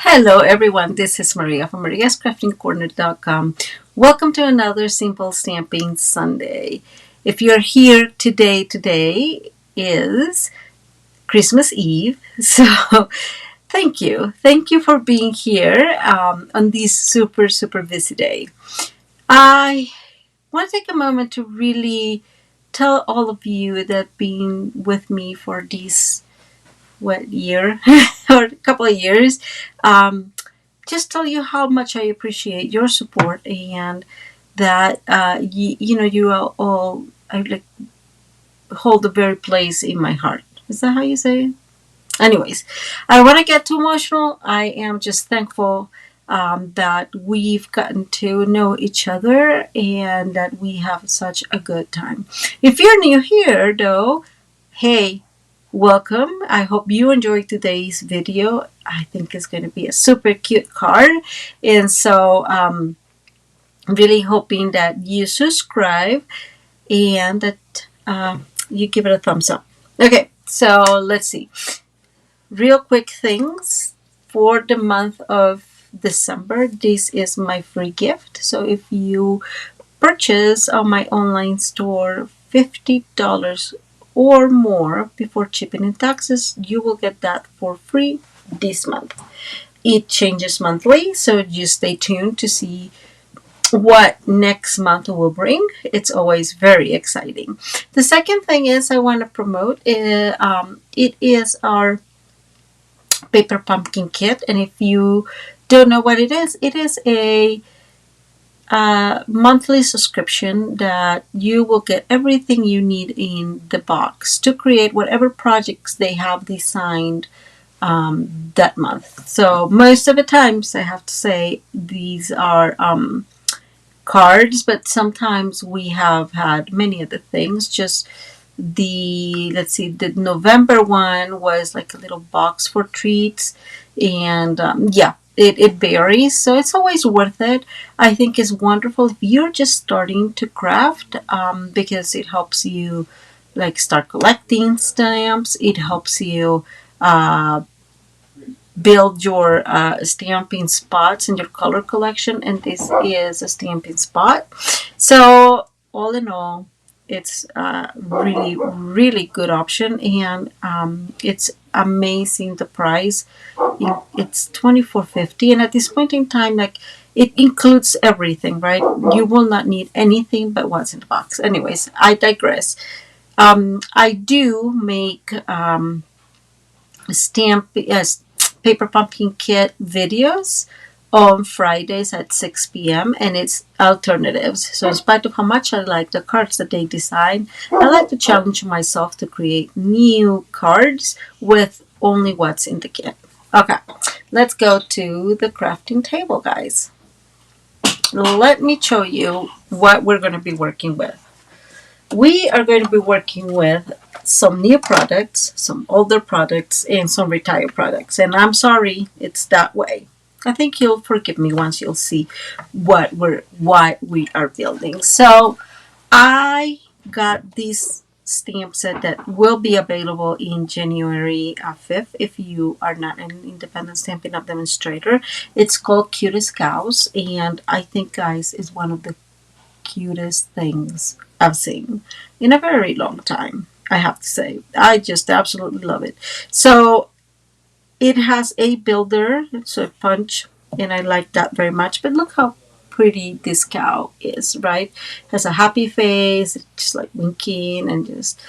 Hello everyone, this is Maria from mariascraftingcorner.com. Welcome to another Simple Stamping Sunday. If you're here today is Christmas Eve, so thank you. Thank you for being here on this super busy day. I want to take a moment to really tell all of you that been with me for this year or a couple of years. Just tell you how much I appreciate your support and that you all I like hold a very place in my heart. Is that how you say it? Anyways, I don't want to get too emotional. I am just thankful that we've gotten to know each other and that we have such a good time. If you're new here, though, hey, welcome. I hope you enjoyed today's video. I think it's going to be a super cute card. And so I'm really hoping that you subscribe and that you give it a thumbs up. Okay, so let's see. Real quick things for the month of December. This is my free gift. So if you purchase on my online store $50 or more before shipping and taxes, you will get that for free this month. It changes monthly, so just stay tuned to see what next month will bring. It's always very exciting. The second thing is I want to promote it is our paper pumpkin kit, and if you don't know what it is a monthly subscription that you will get everything you need in the box to create whatever projects they have designed that month. So most of the times, I have to say, these are cards, but sometimes we have had many other things. Just the November one was like a little box for treats, and it varies, so it's always worth it. I think it's wonderful if you're just starting to craft, because it helps you like start collecting stamps. It helps you build your stamping spots in your color collection, and this is a stamping spot. So all in all, it's a really good option, and it's amazing the price. It's $24.50, and at this point in time, like, it includes everything, right? You will not need anything but what's in the box. Anyways, I digress. I do make paper pumpkin kit videos on Fridays at 6 p.m. and it's alternatives. So in spite of how much I like the cards that they design, I like to challenge myself to create new cards with only what's in the kit. Okay, let's go to the crafting table, guys. Let me show you what we're going to be working with. We are going to be working with some new products, some older products, and some retired products. And I'm sorry it's that way. I think you'll forgive me once you'll see what we are building. So I got this stamp set that will be available in January 5th if you are not an independent Stampin' Up! Demonstrator. It's called Cutest Cows, and I think, guys, is one of the cutest things I've seen in a very long time. I have to say, I just absolutely love it. So it has a builder, so a punch, and I like that very much. But look how pretty this cow is, right? Has a happy face, just like winking and just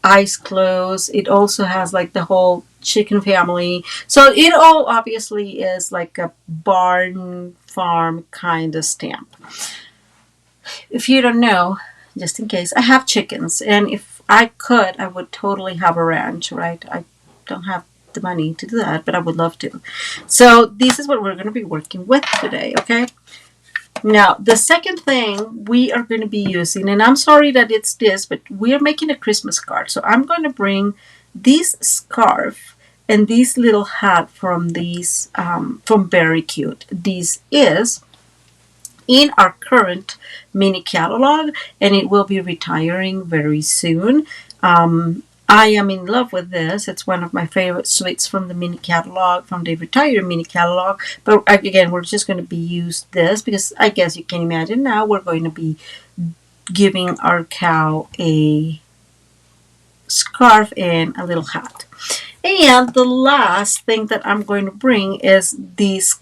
eyes closed. It also has like the whole chicken family. So it all obviously is like a barn farm kind of stamp. If you don't know, just in case, I have chickens, and if I could, I would totally have a ranch, right? I don't have the money to do that, but I would love to. So this is what we're going to be working with today, okay? Now, the second thing we are going to be using, and I'm sorry that it's this, but we're making a Christmas card. So I'm going to bring this scarf and this little hat from these, from Very Cute. This is in our current mini catalog, and it will be retiring very soon. I am in love with this. It's one of my favorite sweets from the mini catalog, from the Retire mini catalog. But again, we're just going to be use this because I guess you can imagine now we're going to be giving our cow a scarf and a little hat. And the last thing that I'm going to bring is this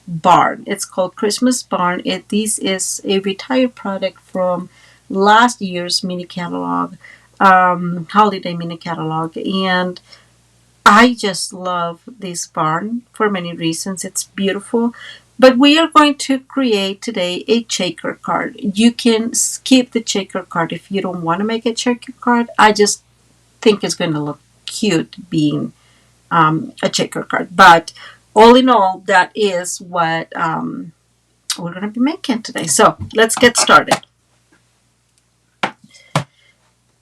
barn. It's called Christmas Barn. This is a retired product from last year's mini catalog, holiday mini catalog, and I just love this barn for many reasons. It's beautiful. But we are going to create today a checker card. You can skip the checker card if you don't want to make a checker card. I just think it's going to look cute being a checker card. But all in all, that is what we're going to be making today. So let's get started.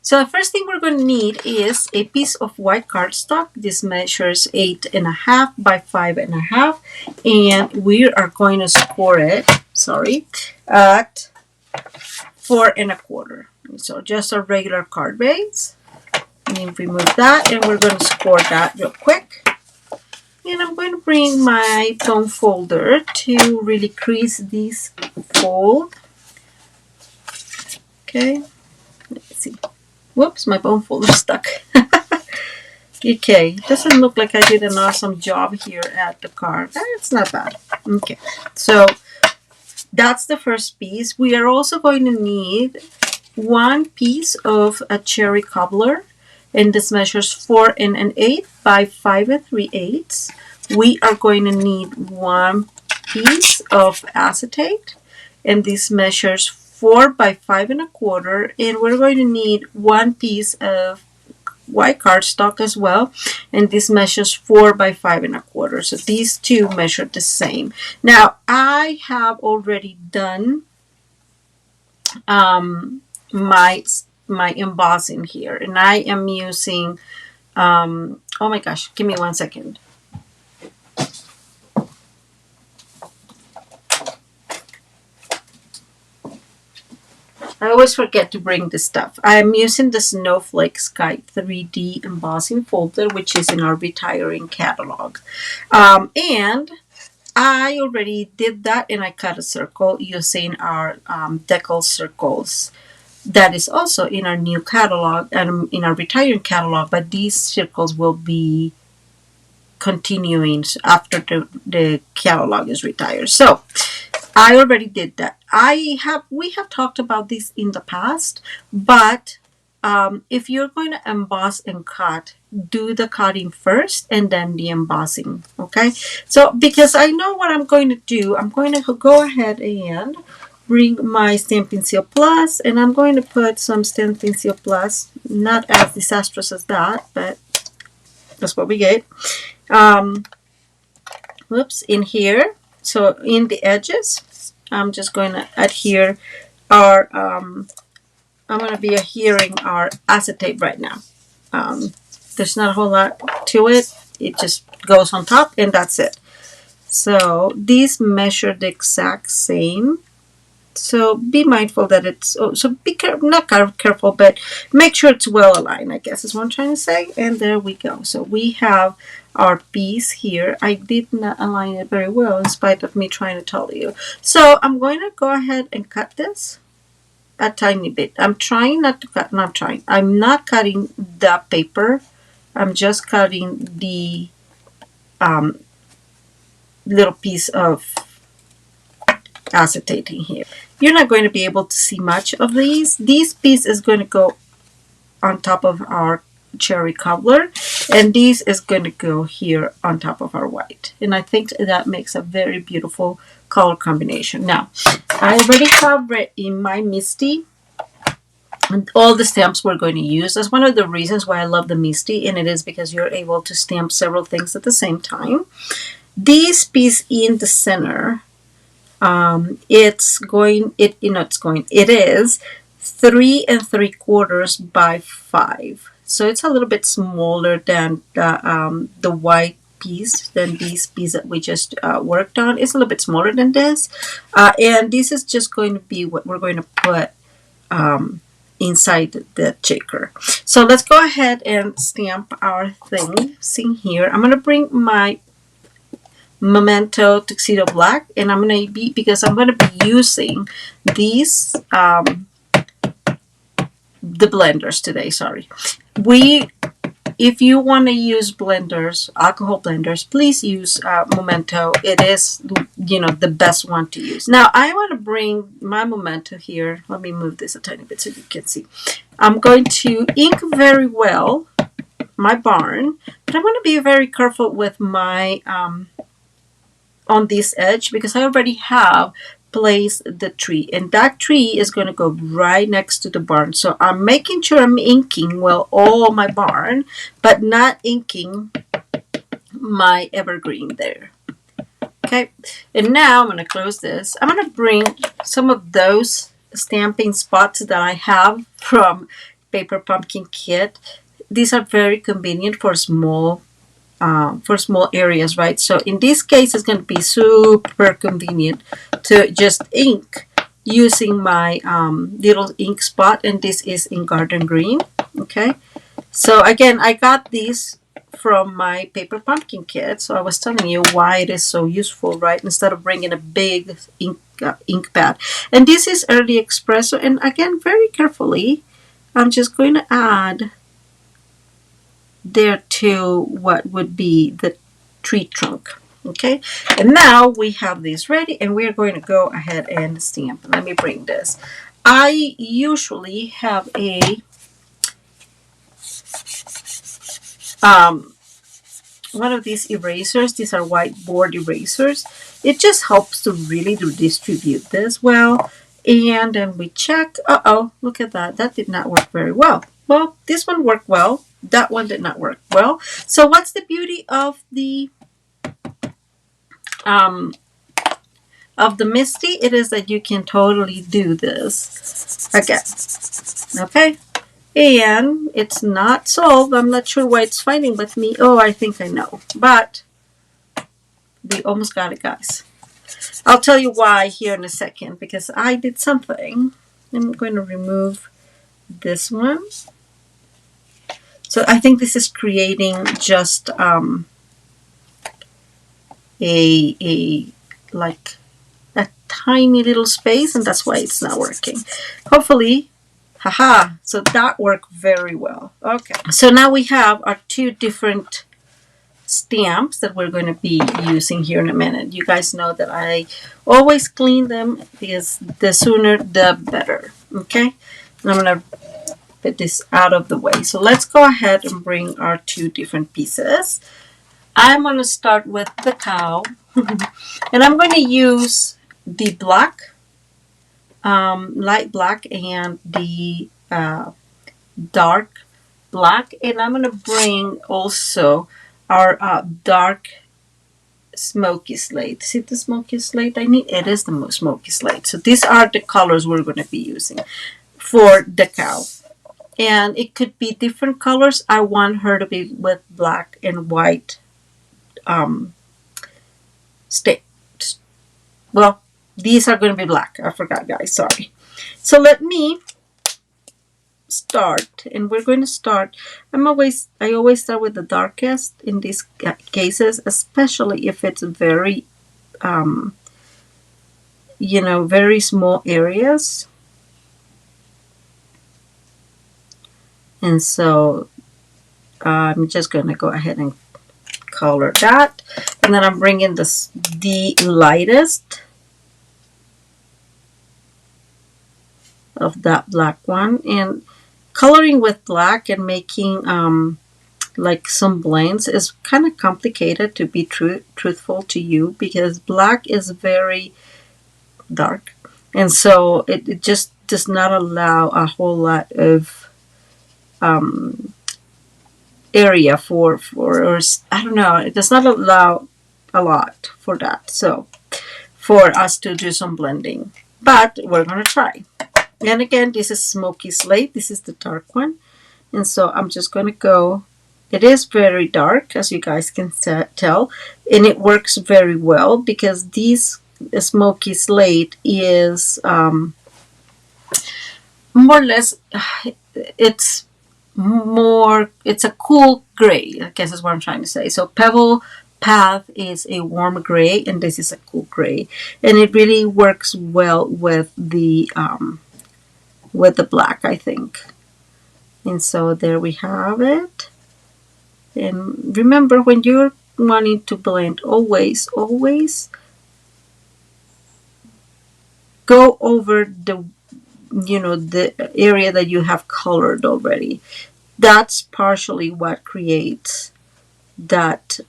So the first thing we're going to need is a piece of white cardstock. This measures 8.5 by 5.5, and we are going to score it, at 4.25. So just a regular card base. And remove that, and we're going to score that real quick. And I'm going to bring my bone folder to really crease this fold. Okay, let's see. Whoops, my bone folder stuck. Okay, doesn't look like I did an awesome job here at the card. It's not bad. Okay, so that's the first piece. We are also going to need one piece of a cherry cobbler, and this measures 4.125 by 5.375. We are going to need one piece of acetate, and this measures 4 by 5.25, and we're going to need one piece of white cardstock as well, and this measures 4 by 5.25. So these two measure the same. Now I have already done my embossing here, and I am using oh my gosh, give me 1 second. I always forget to bring this stuff. I'm using the Snowflake Sky 3D embossing folder, which is in our retiring catalog. And I already did that, and I cut a circle using our decal circles. That is also in our new catalog and in our retiring catalog, but these circles will be continuing after the catalog is retired. So I already did that. We have talked about this in the past, but if you're going to emboss and cut, do the cutting first and then the embossing. Okay, so because I know what I'm going to do, I'm going to go ahead and bring my Stampin' Seal Plus, and I'm going to put some Stampin' Seal Plus, not as disastrous as that, but that's what we get. Whoops, in here. So in the edges, I'm just going to adhere our, I'm going to be adhering our acetate right now. There's not a whole lot to it. It just goes on top, and that's it. So these measure the exact same. So be mindful that it's, so be not careful, but make sure it's well aligned, I guess is what I'm trying to say. And there we go. So we have our piece here. I did not align it very well in spite of me trying to tell you. So I'm going to go ahead and cut this a tiny bit. I'm trying not to cut, I'm not cutting the paper. I'm just cutting the little piece of acetate in here. You're not going to be able to see much of these. This piece is going to go on top of our cherry cobbler, and this is going to go here on top of our white. And I think that makes a very beautiful color combination. Now, I already have in my Misty and all the stamps we're going to use. That's one of the reasons why I love the Misty, and it is because you're able to stamp several things at the same time. This piece in the center, it is 3 3/4 by 5. So it's a little bit smaller than the white piece, than this piece that we just worked on. It's a little bit smaller than this. And this is just going to be what we're going to put inside the shaker. So let's go ahead and stamp our thing. See here, I'm gonna bring my Memento Tuxedo Black, and I'm gonna be, because I'm gonna be using these the blenders today. Sorry, if you want to use blenders, alcohol blenders, please use Memento. It is, the best one to use. Now I want to bring my Memento here. Let me move this a tiny bit so you can see. I'm going to ink very well my barn, but I'm going to be very careful with my on this edge, because I already have placed the tree, and that tree is going to go right next to the barn. So I'm making sure I'm inking well all my barn, but not inking my evergreen there. Okay, and now I'm going to close this. I'm going to bring some of those stamping spots that I have from Paper Pumpkin Kit. These are very convenient for small areas, right? So in this case, it's going to be super convenient to just ink using my little ink spot, and this is in Garden Green. Okay, so again, I got these from my Paper Pumpkin Kit, so I was telling you why it is so useful, right? Instead of bringing a big ink pad. And this is Early Espresso, and again, very carefully, I'm just going to add there to what would be the tree trunk. Okay, and now we have this ready, and we're going to go ahead and stamp. Let me bring this. I usually have a one of these erasers. These are whiteboard erasers. It just helps to really distribute this well. And then we check. Uh-oh, look at that. That did not work very well. Well, this one worked well. That one did not work well. So what's the beauty of the Misty? It is that you can totally do this again. Okay, and it's not solved. I'm not sure why it's fighting with me. Oh, I think I know, but we almost got it, guys. I'll tell you why here in a second, because I did something. I'm going to remove this one. So I think this is creating just like a tiny little space, and that's why it's not working. Hopefully, haha, so that worked very well. Okay, so now we have our two different stamps that we're going to be using here in a minute. You guys know that I always clean them, because the sooner the better. Okay, and I'm going to put this out of the way. So let's go ahead and bring our two different pieces. I'm going to start with the cow, and I'm going to use the black, light black, and the dark black, and I'm going to bring also our dark smoky slate. See the smoky slate I need? It is the smoky slate. So these are the colors we're going to be using for the cow. And it could be different colors. I want her to be with black and white well, these are going to be black. I forgot, guys. Sorry. So let me start, and we're going to start. I always start with the darkest in these cases, especially if it's very, very small areas. And so I'm just going to go ahead and color that. And then I'm bringing the lightest of that black one, and coloring with black and making like some blends is kind of complicated, to be truthful to you, because black is very dark, and so it just does not allow a whole lot of area for or I don't know, it does not allow a lot for that, so for us to do some blending, but we're gonna try. And again, this is smoky slate, this is the dark one, and so I'm just gonna go. It is very dark, as you guys can tell, and it works very well because this smoky slate is more or less, it's it's a cool gray, I guess is what I'm trying to say. So Pebble Path is a warm gray, and this is a cool gray, and it really works well with the black, I think. And so there we have it. And remember, when you're wanting to blend, always go over the area that you have colored already. That's partially what creates that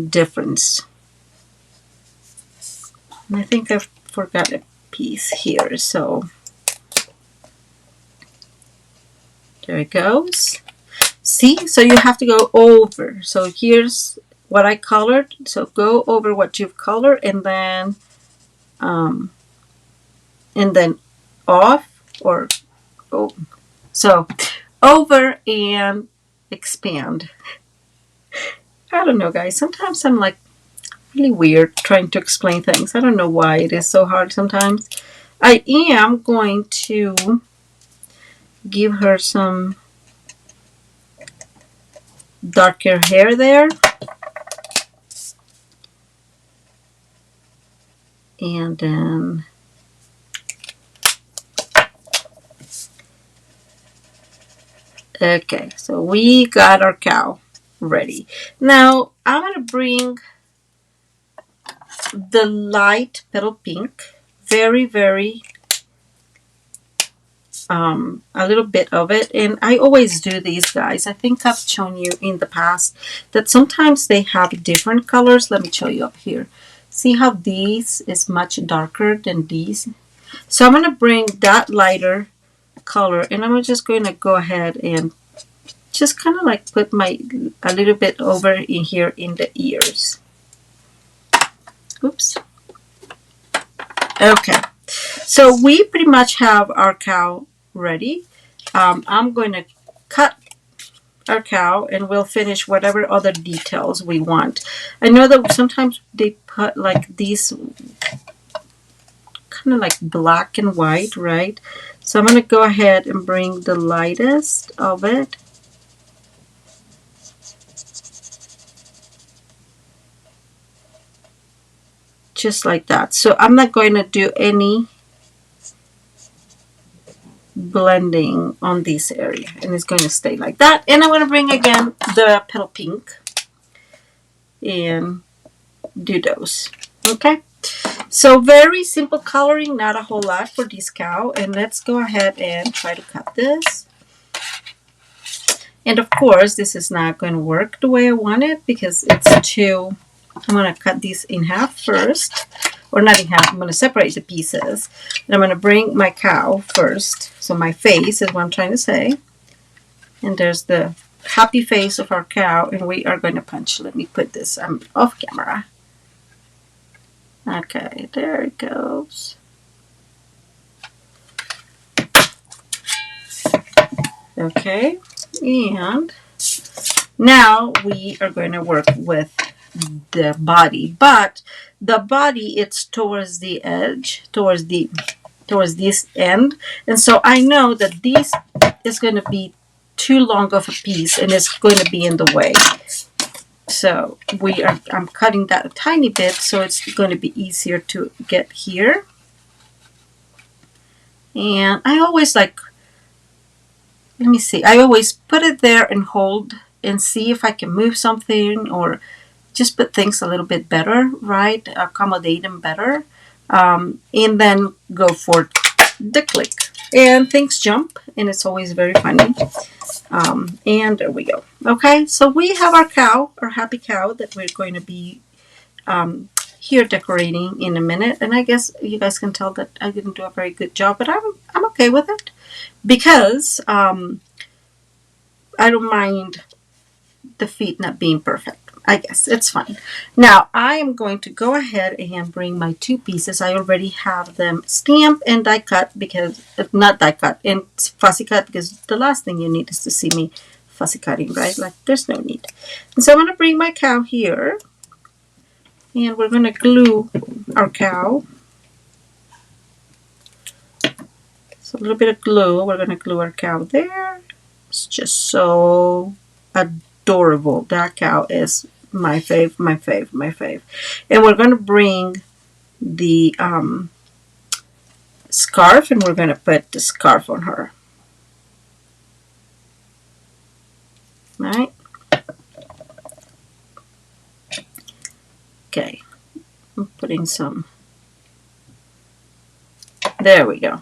difference. And I think I forgot a piece here, so there it goes. See, so you have to go over. So here's what I colored. So go over what you've colored, and then off, or oh, so over and expand. I don't know, guys. Sometimes I'm like really weird trying to explain things. I don't know why it is so hard sometimes. I am going to give her some darker hair there. And then okay, so we got our cow ready. Now I'm going to bring the light petal pink, very, very, a little bit of it. And I always do these, guys. I think I've shown you in the past that sometimes they have different colors. Let me show you up here. See how these is much darker than these? So I'm going to bring that lighter color, and I'm just going to go ahead and just kind of like put a little bit over in here in the ears. Oops. Okay, so we pretty much have our cow ready. I'm going to cut our cow, and we'll finish whatever other details we want. I know that sometimes they put like these kind of like black and white, right? So I'm going to go ahead and bring the lightest of it. Just like that. So I'm not going to do any blending on this area, and it's going to stay like that. And I'm going to bring again the petal pink and do those. Okay, so very simple coloring, not a whole lot for this cow. And let's go ahead and try to cut this. And of course this is not going to work the way I want it, because it's too, I'm going to cut these in half first, or not in half. I'm going to separate the pieces, and I'm going to bring my cow first. So my face is what I'm trying to say. And there's the happy face of our cow, and we are going to punch. Let me put this off camera. Okay, there it goes. Okay, and now we are going to work with the body, but the body, it's towards the edge, towards this end, and so I know that this is going to be too long of a piece, and it's going to be in the way. So I'm cutting that a tiny bit, so it's going to be easier to get here. And I always like, let me see, I always put it there and hold and see if I can move something, or just put things a little bit better, right? Accommodate them better. And then go for the click. And things jump, and it's always very funny. And there we go. Okay, so we have our cow, our happy cow, that we're going to be here decorating in a minute. And I guess you guys can tell that I didn't do a very good job, but I'm okay with it, because I don't mind the feet not being perfect. I guess it's fine. Now I am going to go ahead and bring my two pieces. I already have them stamped and die cut, because not die cut and fussy cut, because the last thing you need is to see me fussy cutting, right? Like, there's no need. And so I'm going to bring my cow here, and we're going to glue our cow. So a little bit of glue. We're going to glue our cow there. It's just so adorable. That cow is my fave, my fave, my fave. And we're going to bring the scarf, and we're going to put the scarf on her. All right. Okay. I'm putting some. There we go.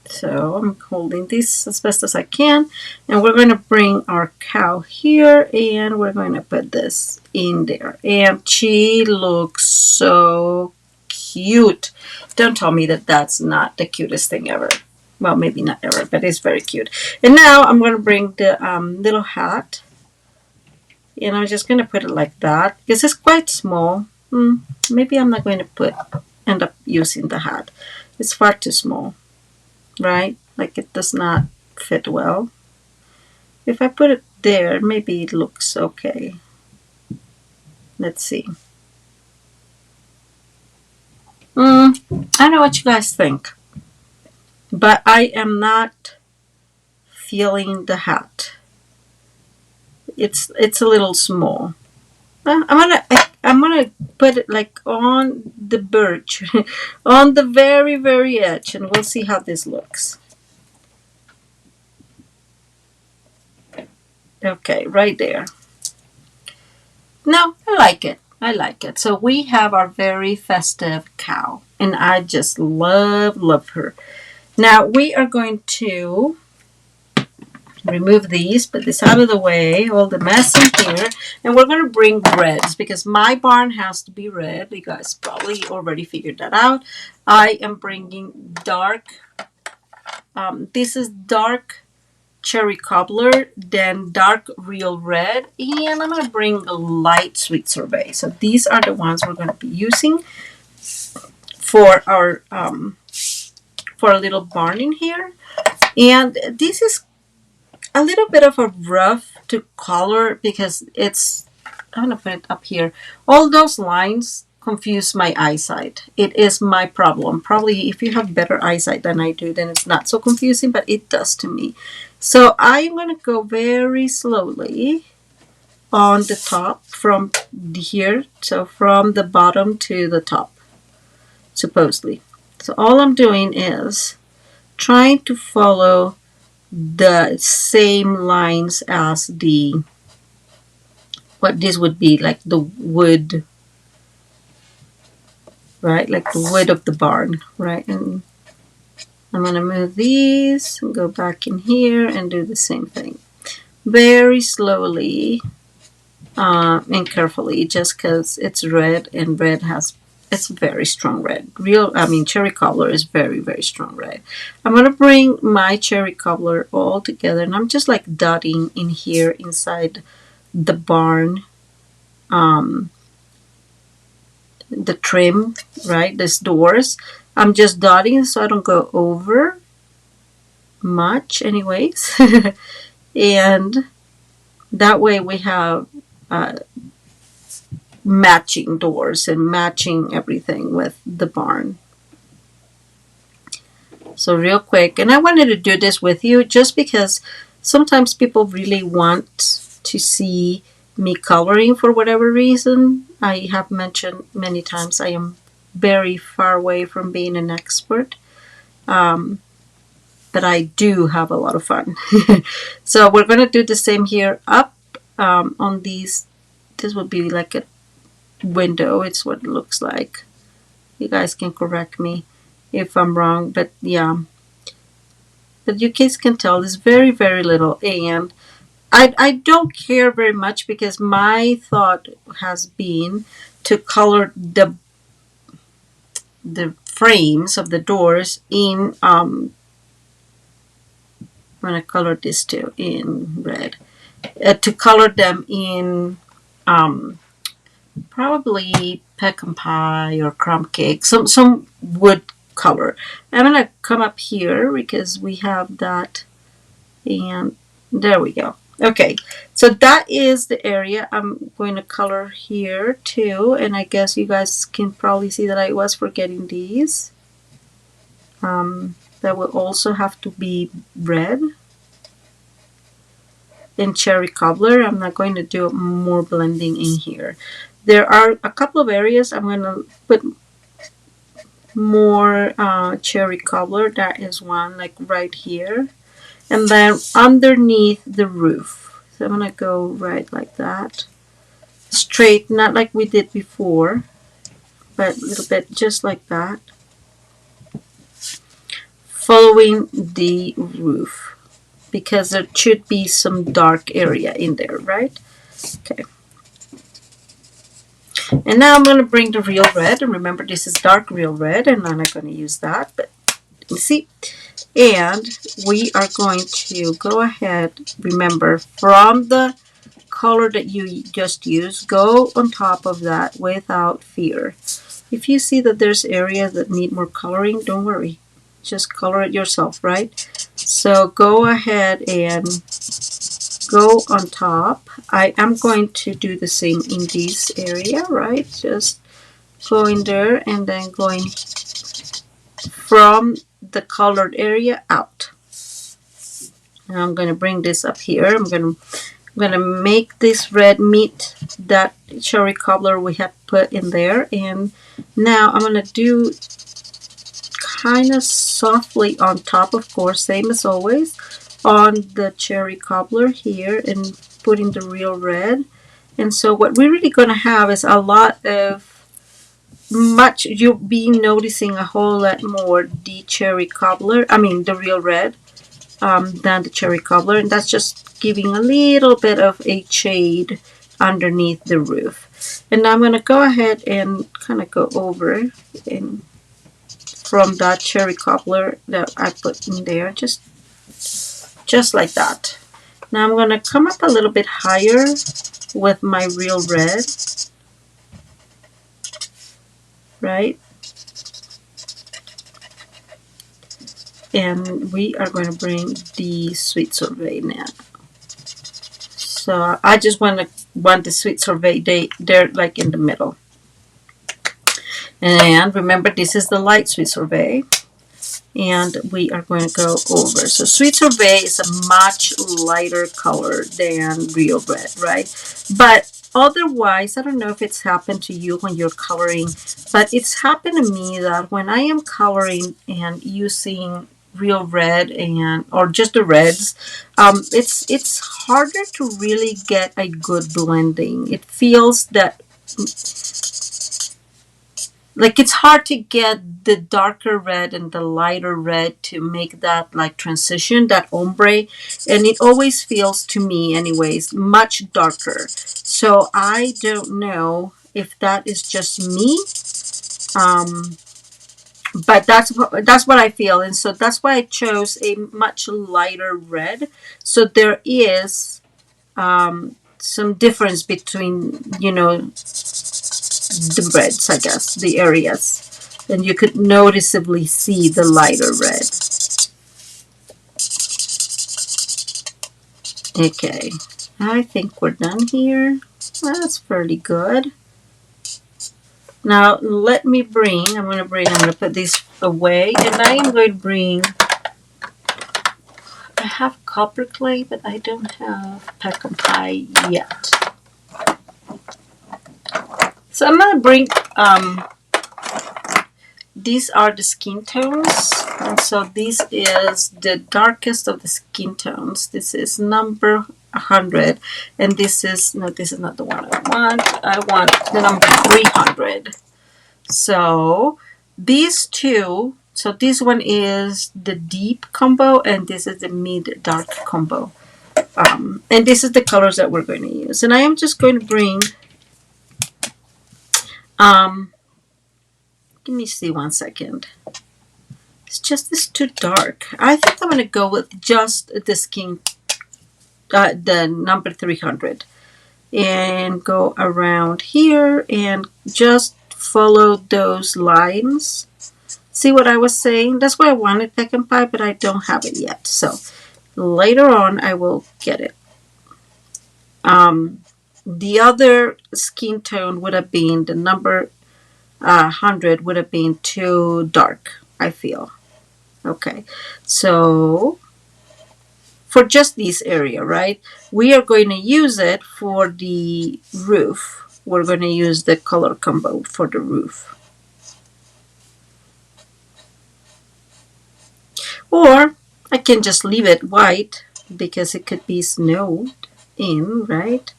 So I'm holding this as best as I can, and we're going to bring our cow here, and we're going to put this in there. And she looks so cute. Don't tell me that that's not the cutest thing ever. Well, maybe not ever, but it's very cute. And now I'm going to bring the little hat, and I'm just going to put it like that because it's quite small. Maybe I'm not going to end up using the hat. It's far too small. Right? Like it does not fit well. If I put it there, maybe it looks okay. Let's see. I don't know what you guys think, but I am not feeling the hat. It's a little small. I'm gonna put it like on the birch, on the very, very edge, and we'll see how this looks. Okay, right there. No, I like it. I like it. So we have our very festive cow, and I just love her. Now we are going to remove these, put this out of the way, all the mess in here, and we're going to bring reds because my barn has to be red. You guys probably already figured that out. I am bringing dark, this is dark cherry cobbler, then dark real red, and I'm going to bring a light sweet sorbet. So these are the ones we're going to be using for our little barn in here. And this is a little bit of a rough to color because it's, I'm going to put it up here. All those lines confuse my eyesight. It is my problem. Probably if you have better eyesight than I do, then it's not so confusing, but it does to me. So I'm going to go very slowly on the top from here. So from the bottom to the top, supposedly. So all I'm doing is trying to follow the same lines as what this would be, like the wood, right? Like the wood of the barn, right? And I'm going to move these and go back in here and do the same thing. Very slowly and carefully, just because it's red, and red it's very strong red. Cherry cobbler is very, very strong red. I'm going to bring my cherry cobbler all together, and I'm just like dotting in here inside the barn, the trim, right? These doors. I'm just dotting so I don't go over much anyways. And that way we have matching doors and matching everything with the barn. So real quick, and I wanted to do this with you just because sometimes people really want to see me coloring for whatever reason. I have mentioned many times I am very far away from being an expert, but I do have a lot of fun. So we're going to do the same here up on these. This would be like a window. It's what it looks like. You guys can correct me if I'm wrong, but yeah. But you guys can tell there's very, very little, and I don't care very much because my thought has been to color the frames of the doors in I'm going to color this too in red, to color them in probably pecan pie or crumb cake, some wood color. I'm going to come up here because we have that, and there we go. Okay, so that is the area I'm going to color here too, and I guess you guys can probably see that I was forgetting these. that will also have to be red. In cherry cobbler, I'm not going to do more blending in here. There are a couple of areas I'm going to put more cherry cobbler. That is one, like right here. And then underneath the roof. So I'm going to go right like that. Straight, not like we did before, but a little bit just like that. Following the roof, because there should be some dark area in there, right? Okay. And now I'm going to bring the real red, and remember this is dark real red, and I'm not going to use that, but you see. And we are going to go ahead, remember, from the color that you just used, go on top of that without fear. If you see that there's areas that need more coloring, don't worry. Just color it yourself, right? So go ahead and go on top. I am going to do the same in this area, right? Just going there and then going from the colored area out. And I'm going to bring this up here. I'm going to make this red meet that cherry cobbler we had put in there. And now I'm going to do kind of softly on top, of course, same as always, on the cherry cobbler here and putting the real red. And so what we're really going to have is a lot of you'll be noticing a whole lot more the cherry cobbler, the real red, than the cherry cobbler, and that's just giving a little bit of a shade underneath the roof. And now I'm going to go ahead and kind of go over and from that cherry cobbler that I put in there, just like that. Now I'm going to come up a little bit higher with my real red, right? And we are going to bring the sweet sorbet now. So I just want the sweet sorbet there like in the middle. And remember, this is the light sweet sorbet. And we are going to go over. So sweet sorbet is a much lighter color than real red, right? But otherwise, I don't know if it's happened to you when you're coloring, but it's happened to me that when I am coloring and using real red or just the reds, it's harder to really get a good blending. It feels that like it's hard to get the darker red and the lighter red to make that like transition, that ombre, and it always feels to me anyways much darker. So I don't know if that is just me, but that's what I feel, and so that's why I chose a much lighter red. So there is some difference between, the reds, I guess, the areas, and you could noticeably see the lighter red. Okay, I think we're done here. That's fairly good. Now let me I'm going to put this away, and I am going to bring, I have copper clay, but I don't have pecan pie yet. So I'm going to bring, these are the skin tones, and so this is the darkest of the skin tones. This is number 100, and this is not the one I want the number 300. So these two, so this one is the deep combo, and this is the mid dark combo. And this is the colors that we're going to use. And I am just going to bring, give me see 1 second. It's too dark. I think I'm going to go with just the skin, the number 300, and go around here and just follow those lines. See what I was saying? That's why I wanted pecan pie, but I don't have it yet. So later on I will get it. The other skin tone would have been the number 100 would have been too dark, I feel. Okay, so for just this area, right? We are going to use it for the roof. We're going to use the color combo for the roof. Or I can just leave it white because it could be snowed in, right?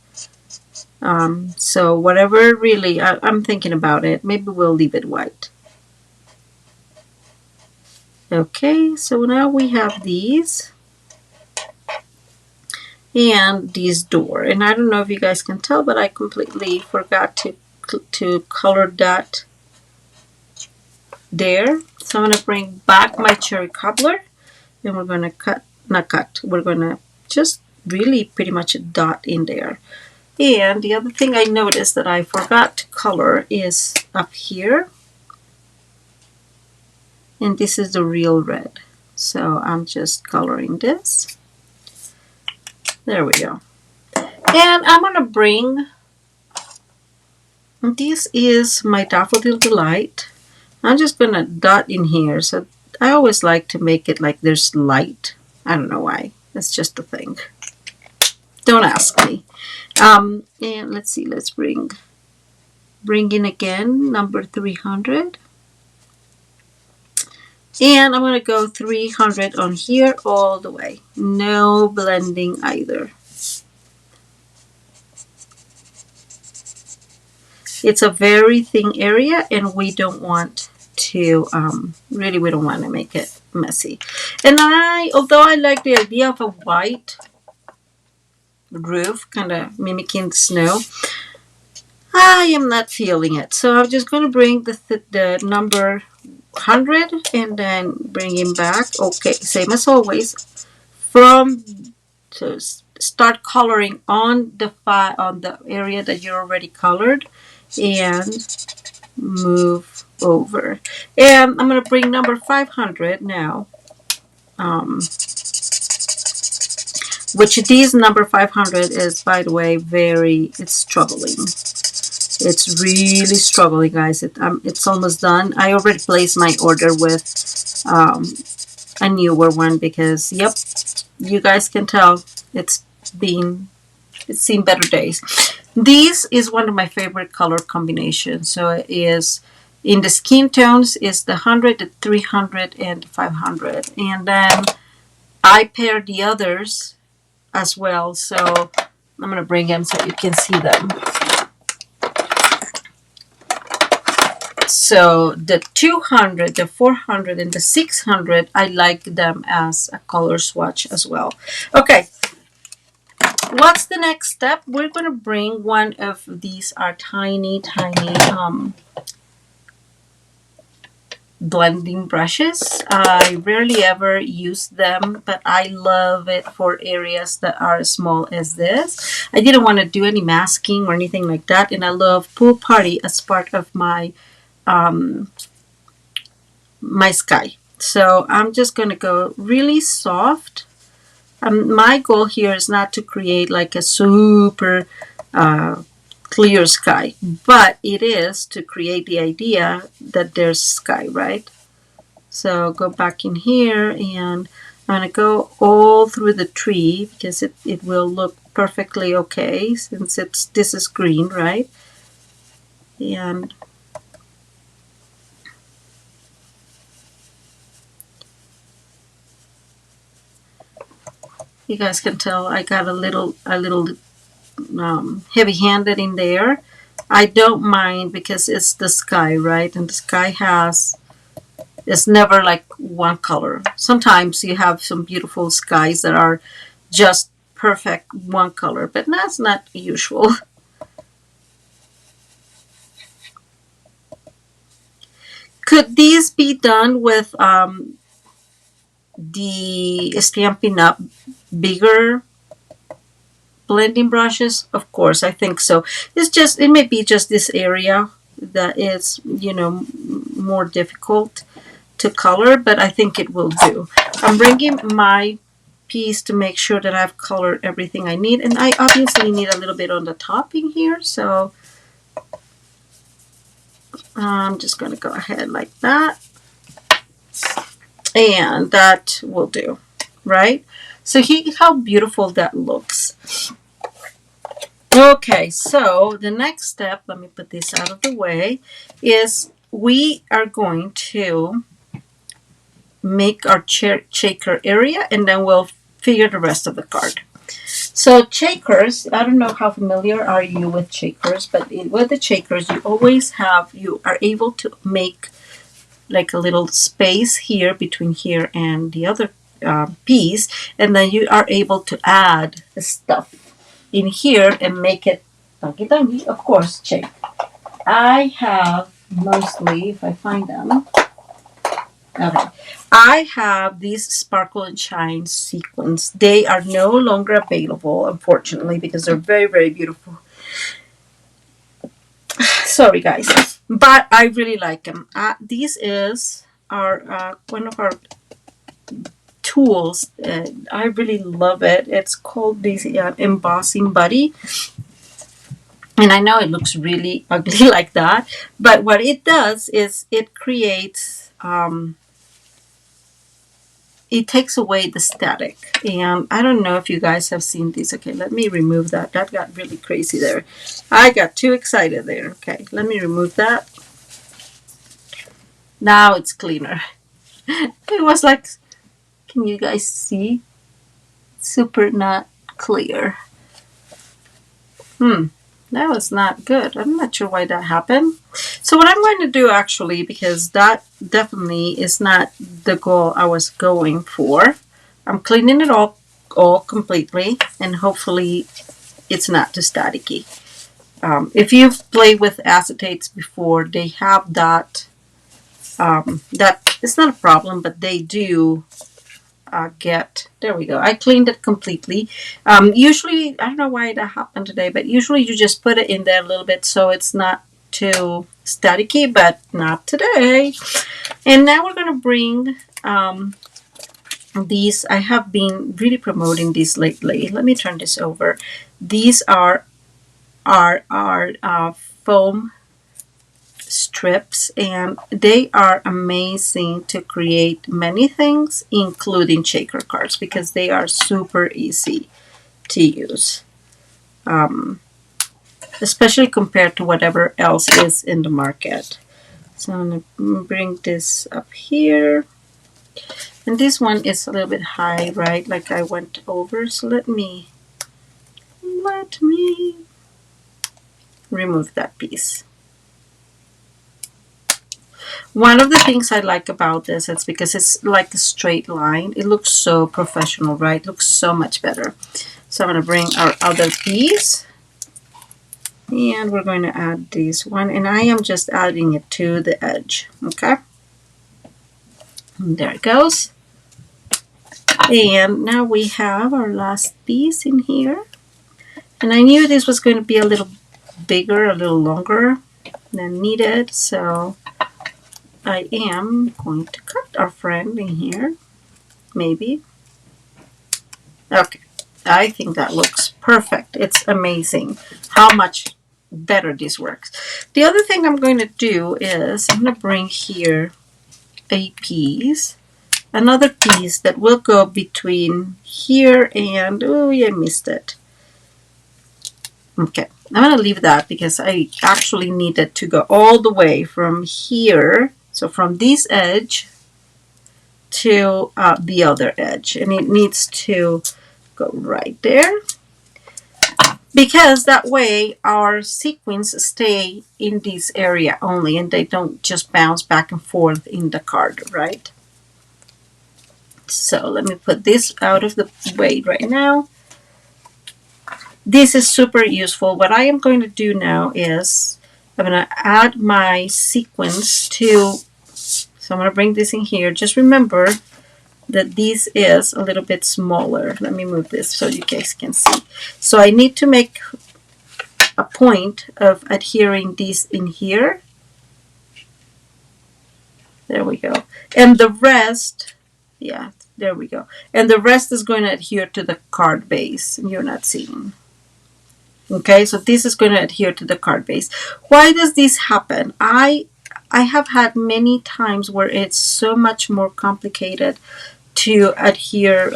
So whatever really, I'm thinking about it. Maybe we'll leave it white. Okay, so now we have these. And this door, and I don't know if you guys can tell, but I completely forgot to color that there. So I'm going to bring back my cherry cobbler, and we're going to we're going to just really pretty much dot in there. And the other thing I noticed that I forgot to color is up here, and this is the real red. So I'm just coloring this. There we go. And I'm going to bring, this is my Daffodil Delight. I'm just going to dot in here. So I always like to make it like there's light. I don't know why. That's just a thing. Don't ask me. And let's see. Let's bring in again number 300. And I'm going to go 300 on here all the way. No blending either. It's a very thin area, and we don't want to, really we don't want to make it messy. And although I like the idea of a white roof, kind of mimicking the snow, I am not feeling it. So I'm just going to bring the number 100 and then bring him back. Okay, same as always. To start coloring on the area that you already colored, and move over. And I'm going to bring number 500 now. Which this number 500 is, by the way, it's struggling. It's really struggling, guys. It's almost done. I already placed my order with a newer one because, yep, you guys can tell it's seen better days. This is one of my favorite color combinations. So it is in the skin tones is the 100, the 300, and the 500. And then I pair the others as well. So I'm going to bring them so you can see them. So the 200, the 400, and the 600, I like them as a color swatch as well. Okay. What's the next step? We're going to bring one of these are tiny blending brushes. I rarely ever use them, but I love it for areas that are as small as this. I didn't want to do any masking or anything like that, and I love Pool Party as part of my my sky. So I'm just going to go really soft. My goal here is not to create like a super clear sky, but it is to create the idea that there's sky, right? So go back in here, and I'm going to go all through the tree because it will look perfectly okay since this is green, right? And you guys can tell I got a little heavy-handed in there. I don't mind because it's the sky, right? And the sky it's never like one color. Sometimes you have some beautiful skies that are just perfect one color, but that's not usual. Could these be done with the Stampin' Up bigger blending brushes? Of course, I think so. It may be just this area that is, more difficult to color, but I think it will do. I'm bringing my piece to make sure that I've colored everything I need, and I obviously need a little bit on the topping here, so I'm just going to go ahead like that. And that will do, right? So how beautiful that looks. Okay, so the next step, let me put this out of the way, is we are going to make our shaker area, and then we'll figure the rest of the card. So shakers, I don't know how familiar are you with shakers, but with the shakers, you are able to make like a little space here between here and the other piece, and then you are able to add the stuff in here and make it dunky dunky, of course, shake. I have mostly, if I find them, okay. I have these Sparkle and Shine sequins. They are no longer available, unfortunately, because they're very, very beautiful. Sorry, guys. But I really like them. These is our one of our tools. I really love it. It's called the Embossing Buddy. And I know it looks really ugly like that. But what it does is it creates... it takes away the static. And I don't know if you guys have seen these. Okay, let me remove that. That got really crazy there. I got too excited there. Okay, let me remove that. Now it's cleaner. It was like, can you guys see? Super not clear. That was not good. I'm not sure why that happened. So what I'm going to do actually, because that definitely is not the goal I was going for, I'm cleaning it all completely, and hopefully it's not too staticky. If you've played with acetates before, they have that, that it's not a problem, but they do there we go. I cleaned it completely. Usually, I don't know why that happened today, but usually you just put it in there a little bit so it's not too staticky, but not today. And now we're going to bring these. I have been really promoting these lately. Let me turn this over. These are our foam strips, and they are amazing to create many things, including shaker cards, because they are super easy to use, especially compared to whatever else is in the market. So I'm going to bring this up here, and this one is a little bit high, right, like I went over. So let me remove that piece. One of the things I like about this is because it's like a straight line. It looks so professional, right? It looks so much better. So I'm going to bring our other piece, and we're going to add this one, and I am just adding it to the edge, okay? And there it goes. And now we have our last piece in here, and I knew this was going to be a little bigger, a little longer than needed, so I am going to cut our friend in here, maybe. Okay, I think that looks perfect. It's amazing how much better this works. The other thing I'm going to do is I'm going to bring here a piece, another piece that will go between here and, oh, I missed it. Okay, I'm going to leave that because I actually needed to go all the way from here. So from this edge to the other edge, and it needs to go right there, because that way our sequins stay in this area only and they don't just bounce back and forth in the card, right? So let me put this out of the way right now. This is super useful. What I am going to do now is I'm going to add my sequins to, so I'm going to bring this in here. Just remember that this is a little bit smaller. Let me move this so you guys can see. So I need to make a point of adhering these in here. There we go. And the rest, yeah, there we go. And the rest is going to adhere to the card base. You're not seeing. Okay, so this is going to adhere to the card base. Why does this happen? I I have had many times where it's so much more complicated to adhere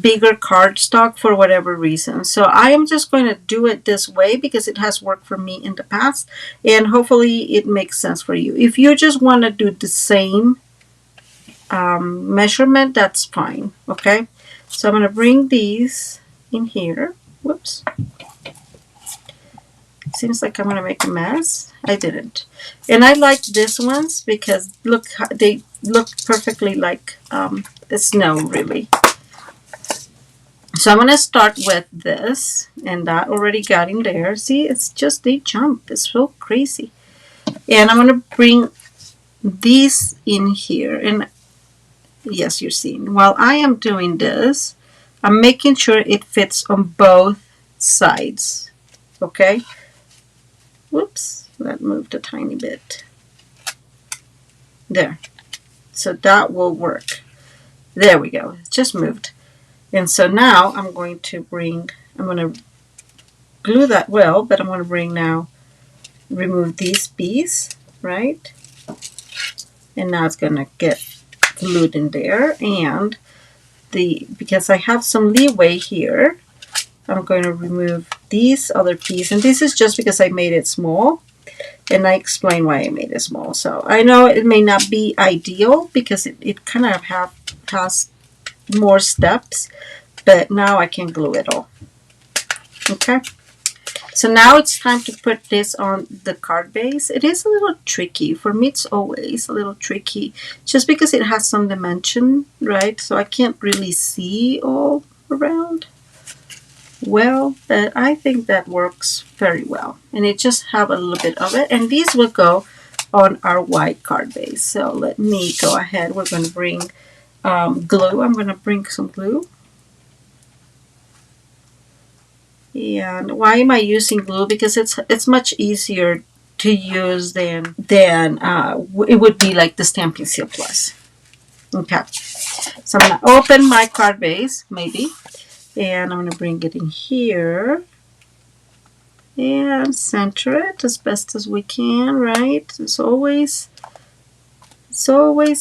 bigger cardstock for whatever reason. So I am just going to do it this way because it has worked for me in the past, and hopefully it makes sense for you. If you just want to do the same measurement, that's fine. Okay, so I'm going to bring these in here. Whoops. Seems like I'm going to make a mess. I didn't. And I like these ones because look, they look perfectly like the snow, really. So I'm going to start with this, and that already got in there. See, it's just, they jump. It's so crazy. And I'm going to bring these in here. And yes, you're seeing. While I am doing this, I'm making sure it fits on both sides. Okay? Whoops, that moved a tiny bit. There. So that will work. There we go. It just moved. And so now I'm going to glue that well, but I'm going to remove these bees, right? And now it's going to get glued in there. And because I have some leeway here, I'm going to remove these other pieces. And this is just because I made it small. And I explain why I made it small. So I know it may not be ideal because it kind of has more steps. But now I can glue it all. Okay. So now it's time to put this on the card base. It is a little tricky. For me, it's always a little tricky. Just because it has some dimension, right? So I can't really see all around well. But I think that works very well. And it just have a little bit of it. And these will go on our white card base. So let me go ahead. We're going to bring glue. I'm going to bring some glue. And why am I using glue? Because it's much easier to use than it would be like the Stampin' Seal Plus. Okay, so I'm gonna open my card base maybe, and I'm gonna bring it in here and center it as best as we can. Right? It's always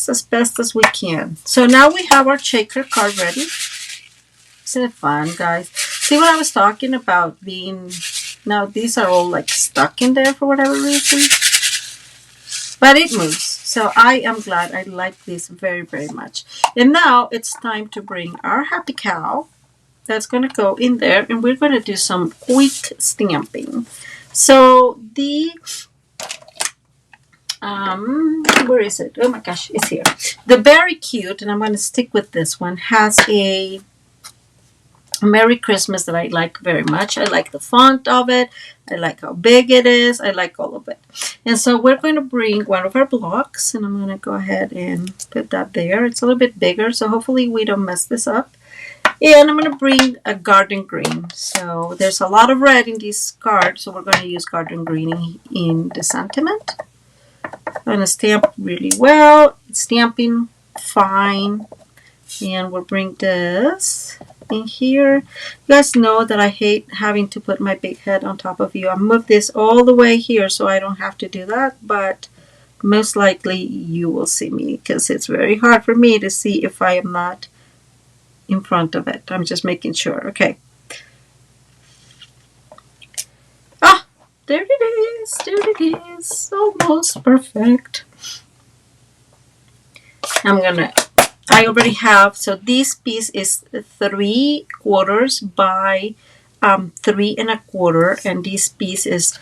as best as we can. So now we have our shaker card ready. Isn't it fun, guys? See what I was talking about being... Now these are all like stuck in there for whatever reason. But it moves. So I am glad. I like this very, very much. And now it's time to bring our happy cow. That's going to go in there. And we're going to do some quick stamping. So the... where is it? Oh my gosh, it's here. The Very Cute, and I'm going to stick with this one, has a Merry Christmas that I like very much. I like the font of it. I like how big it is. I like all of it. And so we're going to bring one of our blocks, and I'm going to go ahead and put that there. It's a little bit bigger, so hopefully we don't mess this up. And I'm going to bring a garden green. So there's a lot of red in these cards, so we're going to use garden green in the sentiment. I'm going to stamp really well. It's stamping fine. And we'll bring this in here. You guys know that I hate having to put my big head on top of you. I moved this all the way here so I don't have to do that, but most likely you will see me because it's very hard for me to see if I am not in front of it. I'm just making sure. Okay. Ah, there it is. There it is. Almost perfect. I already have, so this piece is 3/4 by 3 1/4, and this piece is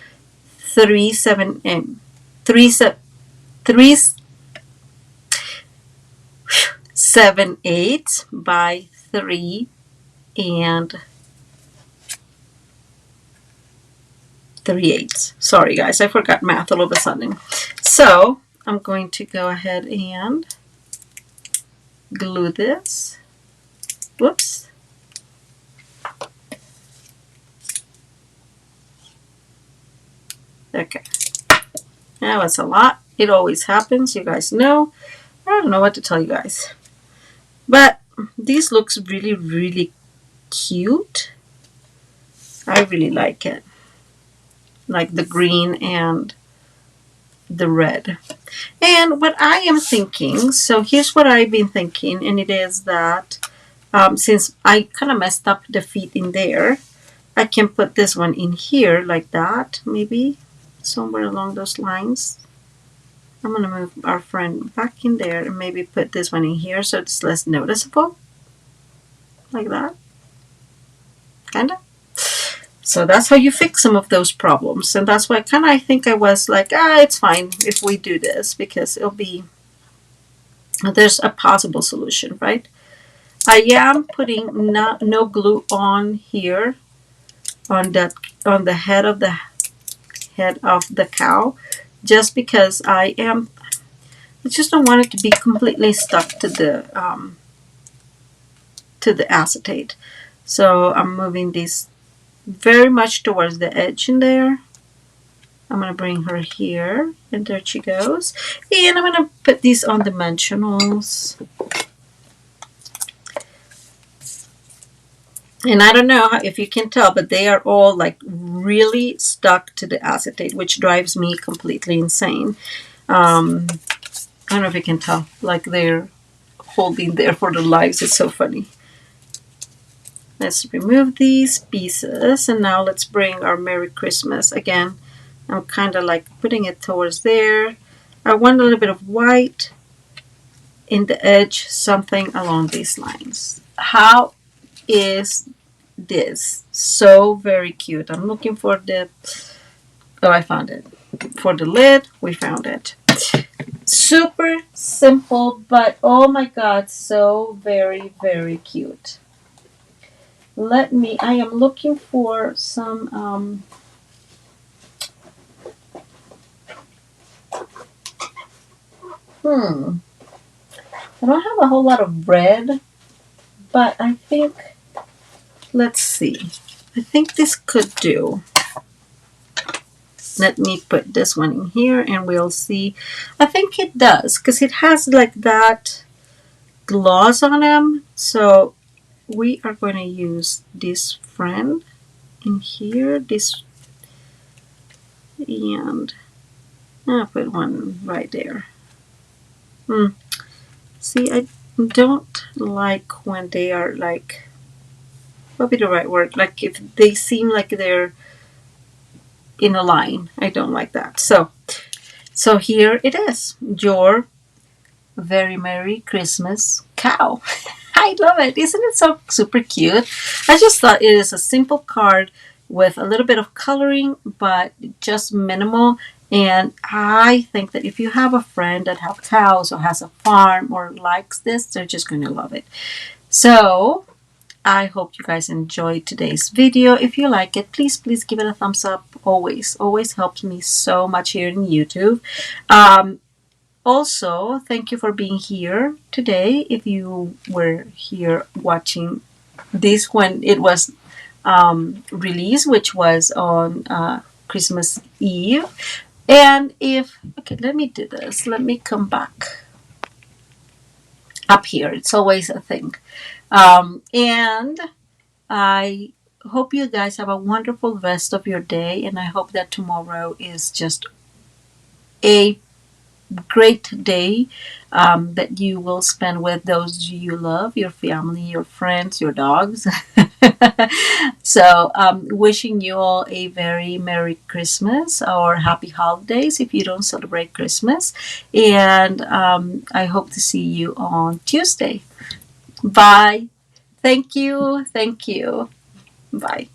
3 7/8 by 3 3/8. Sorry guys, I forgot math all of a sudden. So I'm going to go ahead and glue this. Whoops. Okay. Now it's a lot. It always happens. You guys know. I don't know what to tell you guys. But this looks really, really cute. I really like it. Like the green and the red. And what I am thinking, so here's what I've been thinking, and it is that since I kind of messed up the feet in there, I can put this one in here like that, maybe somewhere along those lines. I'm going to move our friend back in there and maybe put this one in here so it's less noticeable, like that, kind of. So that's how you fix some of those problems, and that's why I think I was like, it's fine if we do this because there's a possible solution, right? I am putting no glue on here on the head of the cow, just because I just don't want it to be completely stuck to the acetate. So I'm moving these very much towards the edge in there. I'm going to bring her here, and there she goes. And I'm going to put these on dimensionals. And I don't know if you can tell, but they are all like really stuck to the acetate, which drives me completely insane. I don't know if you can tell, like they're holding there for their lives. It's so funny. Let's remove these pieces, and now let's bring our Merry Christmas again. I'm kind of like putting it towards there. I want a little bit of white in the edge, something along these lines. How is this? So very cute. I'm looking for I found it. For the lid, we found it. Super simple, but oh my god, so very, very cute. I am looking for some, I don't have a whole lot of red, but I think, let's see. I think this could do. Let me put this one in here and we'll see. I think it does because it has like that gloss on them. So we are going to use this friend in here. And I'll put one right there. See, I don't like when they are like, what would be the right word? Like if they seem like they're in a line. I don't like that. So here it is. Your very Merry Christmas cow. I love it. Isn't it so super cute? I just thought it is a simple card with a little bit of coloring, but just minimal. And I think that if you have a friend that has cows or has a farm or likes this, they're just going to love it. So I hope you guys enjoyed today's video. If you like it, please give it a thumbs up. Always helps me so much here in YouTube. Also, thank you for being here today. If you were here watching this when it was released, which was on Christmas Eve. And okay, let me do this. Let me come back up here. It's always a thing. And I hope you guys have a wonderful rest of your day, and I hope that tomorrow is just a great day that you will spend with those you love, your family, your friends, your dogs. So wishing you all a very Merry Christmas or Happy Holidays if you don't celebrate Christmas, and I hope to see you on Tuesday. Bye. Thank you. Bye.